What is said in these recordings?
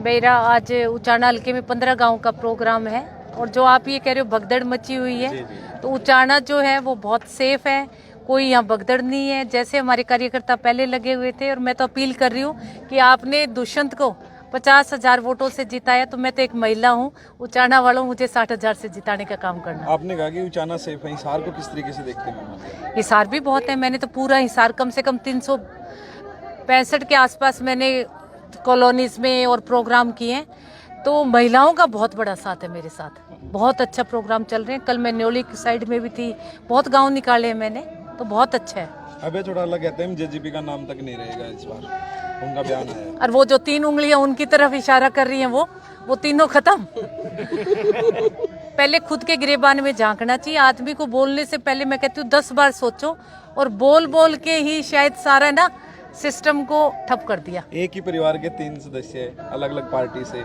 मेरा आज उचाना हल्के में 15 गांव का प्रोग्राम है और जो आप ये कह रहे हो भगदड़ मची हुई है, तो उचाना जो है वो बहुत सेफ है, कोई यहाँ भगदड़ नहीं है। जैसे हमारे कार्यकर्ता पहले लगे हुए थे और मैं तो अपील कर रही हूँ कि आपने दुष्यंत को 50,000 वोटों से जिताया, तो मैं तो एक महिला हूँ, उचाना वालों मुझे 60,000 से जिताने का काम करना। आपने कहा कि उचाना सेफ है, हिसार को किस तरीके से देखते हैं? हिसार भी बहुत है, मैंने तो पूरा हिसार कम से कम 365 के आसपास मैंने कॉलोनीज में और प्रोग्राम किए हैं, तो महिलाओं का बहुत बड़ा साथ है मेरे साथ। बहुत अच्छा प्रोग्राम चल रहे हैं। कल मैं न्योली की साइड में भी थी, बहुत गांव निकाले हैं मैंने, तो बहुत अच्छा है। अभय चौटाला कहते हैं जेजेपी का नाम तक नहीं रहेगा इस बार, उनका बयान है। और वो जो 3 उंगलियां उनकी तरफ इशारा कर रही हैं, वो तीनों खत्म। पहले खुद के गिरेबान में झांकना चाहिए। आदमी को बोलने से पहले मैं कहती हूँ 10 बार सोचो, और बोल के ही शायद सारा ना सिस्टम को ठप कर दिया। एक ही परिवार के 3 सदस्य अलग अलग पार्टी से,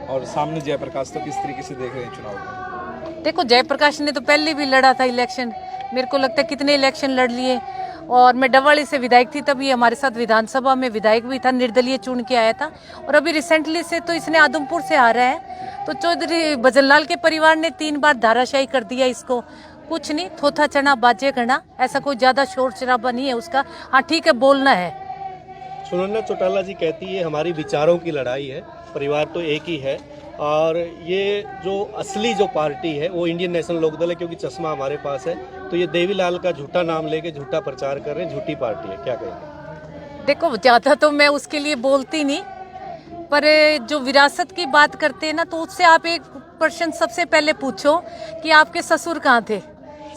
और सामने जयप्रकाश, तो किस तरीके से देख रहे हैं चुनाव को? देखो, जयप्रकाश ने तो पहले भी लड़ा था इलेक्शन, मेरे को लगता है कितने इलेक्शन लड़ लिए, और मैं डवाली से विधायक थी, तब ये हमारे साथ विधानसभा में विधायक भी था, निर्दलीय चुन के आया था। और अभी रिसेंटली से तो इसने आदमपुर से आ रहा है, तो चौधरी भजनलाल के परिवार ने 3 बार धाराशाही कर दिया इसको। कुछ नहीं, थोथा चना बाजे करना, ऐसा कोई ज्यादा शोर शराबा नहीं है उसका। हाँ ठीक है, बोलना है। सुनंदा चौटाला जी कहती है हमारी विचारों की लड़ाई है, परिवार तो एक ही है, और ये जो असली जो पार्टी है वो इंडियन नेशनल लोकदल है, क्योंकि चश्मा हमारे पास है। तो ये देवीलाल का झूठा नाम लेके झूठा प्रचार कर रहे हैं, झूठी पार्टी है, क्या कहेंगे? देखो, ज्यादा तो मैं उसके लिए बोलती नहीं, पर जो विरासत की बात करते हैं ना, तो उससे आप एक प्रश्न सबसे पहले पूछो कि आपके ससुर कहाँ थे।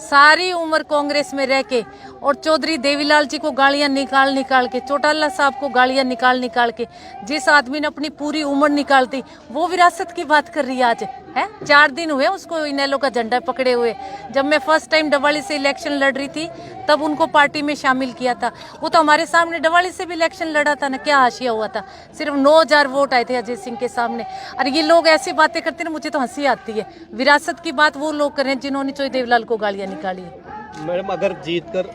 सारी उम्र कांग्रेस में रह के, और चौधरी देवीलाल जी को गालियां निकाल के, चौटाला साहब को गालियां निकाल के, जिस आदमी ने अपनी पूरी उम्र निकालती, वो विरासत की बात कर रही है आज, है। 4 दिन हुए उसको इनेलो का झंडा पकड़े हुए। जब मैं फर्स्ट टाइम डवाली से इलेक्शन लड़ रही थी, तब उनको पार्टी में शामिल किया था। वो तो हमारे सामने डवाली से भी इलेक्शन लड़ा था ना, क्या हाशिया हुआ था, सिर्फ 9,000 वोट आए थे अजय सिंह के सामने। अरे ये लोग ऐसी बातें करते हैं, मुझे तो हंसी आती है। विरासत की बात वो लोग कर रहे हैं जिन्होंने चौधरी देवीलाल को गालियां निकाली है। मैडम, अगर जीतकर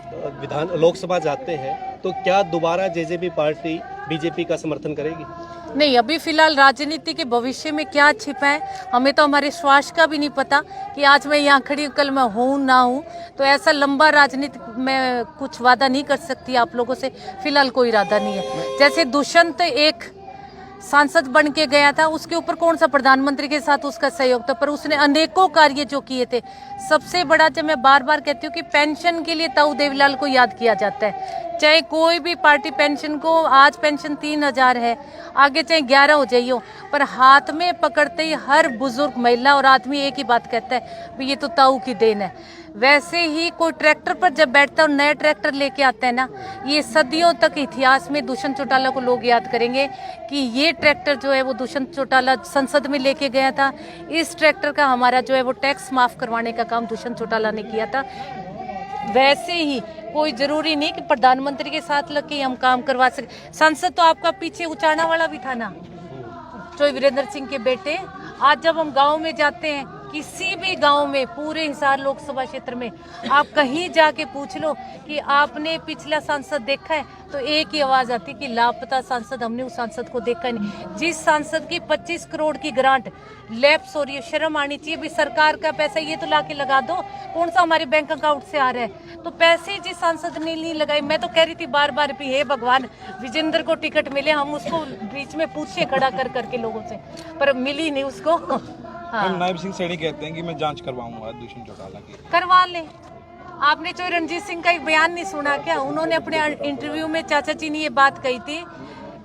लोकसभा जाते हैं तो क्या दोबारा जेजेपी पार्टी बीजेपी का समर्थन करेगी? नहीं, अभी फिलहाल राजनीति के भविष्य में क्या छिपा है हमें तो हमारे श्वास का भी नहीं पता, कि आज मैं यहाँ खड़ी कल मैं हूँ ना हूँ। तो ऐसा लंबा राजनीति में कुछ वादा नहीं कर सकती आप लोगों से, फिलहाल कोई इरादा नहीं है। जैसे दुष्यंत एक सांसद बन के गया था, उसके ऊपर कौन सा प्रधानमंत्री के साथ उसका सहयोग था, पर उसने अनेकों कार्य जो किए थे। सबसे बड़ा, जब मैं बार बार कहती हूँ कि पेंशन के लिए ताऊ देवीलाल को याद किया जाता है, चाहे कोई भी पार्टी पेंशन को, आज पेंशन 3,000 है, आगे चाहे 11 हो जाइए, पर हाथ में पकड़ते ही हर बुजुर्ग महिला और आदमी एक ही बात कहता है, ये तो ताऊ की देन है। वैसे ही कोई ट्रैक्टर पर जब बैठता है और नया ट्रैक्टर लेके आता है ना, ये सदियों तक इतिहास में दुष्यंत चौटाला को लोग याद करेंगे कि ये ट्रैक्टर जो है वो दुष्यंत चौटाला संसद में लेके गया था। इस ट्रैक्टर का हमारा जो है वो टैक्स माफ करवाने का काम दुष्यंत चौटाला ने किया था। वैसे ही कोई जरूरी नहीं कि प्रधानमंत्री के साथ लग के हम काम करवा सके। सांसद तो आपका पीछे उचाना वाला भी था ना, चौधरी वीरेंद्र सिंह के बेटे। आज जब हम गांव में जाते हैं, किसी भी गांव में, पूरे हिसार लोकसभा क्षेत्र में आप कहीं जाके पूछ लो कि आपने पिछला सांसद देखा है, तो एक ही आवाज आती कि लापता सांसद, हमने उस सांसद को देखा नहीं। जिस सांसद की 25 करोड़ की ग्रांट लैप्स हो रही है, शर्म आनी चाहिए। भी सरकार का पैसा ये तो लाके लगा दो, कौन सा हमारे बैंक अकाउंट से आ रहा है। तो पैसे जिस सांसद ने नहीं लगाए, मैं तो कह रही थी बार बार भी, हे भगवान विजेंद्र को टिकट मिले, हम उसको बीच में पूछे खड़ा कर करके लोगों से, पर मिली नहीं उसको। हाँ। नायब सिंह सैनी कहते हैं कि मैं जांच करवाऊंगा दुष्यंत चौटाला की। करवा ले। आपने चौधरी रणजीत सिंह का एक बयान नहीं सुना क्या? उन्होंने अपने इंटरव्यू में, चाचा जी ने ये बात कही थी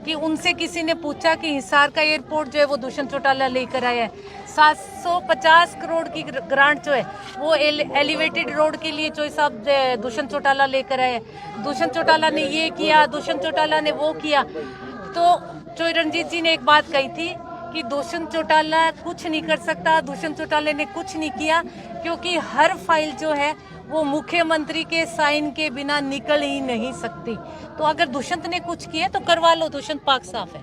कि उनसे किसी ने पूछा कि हिसार का एयरपोर्ट जो है वो दुष्यंत चौटाला लेकर आया है। 750 करोड़ की ग्रांट जो है वो एलिवेटेड रोड के लिए चौधरी साहब दुष्यंत चौटाला लेकर आए। दुष्यंत चौटाला ने ये किया, दुष्यंत चौटाला ने वो किया। तो चौधरी रणजीत जी ने एक बात कही थी कि दुष्यंत चौटाला कुछ नहीं कर सकता, दुष्यंत चौटाला ने कुछ नहीं किया, क्योंकि हर फाइल जो है वो मुख्यमंत्री के साइन के बिना निकल ही नहीं सकती। तो अगर दुष्यंत ने कुछ किया तो करवा लो, दुष्यंत पाक साफ है।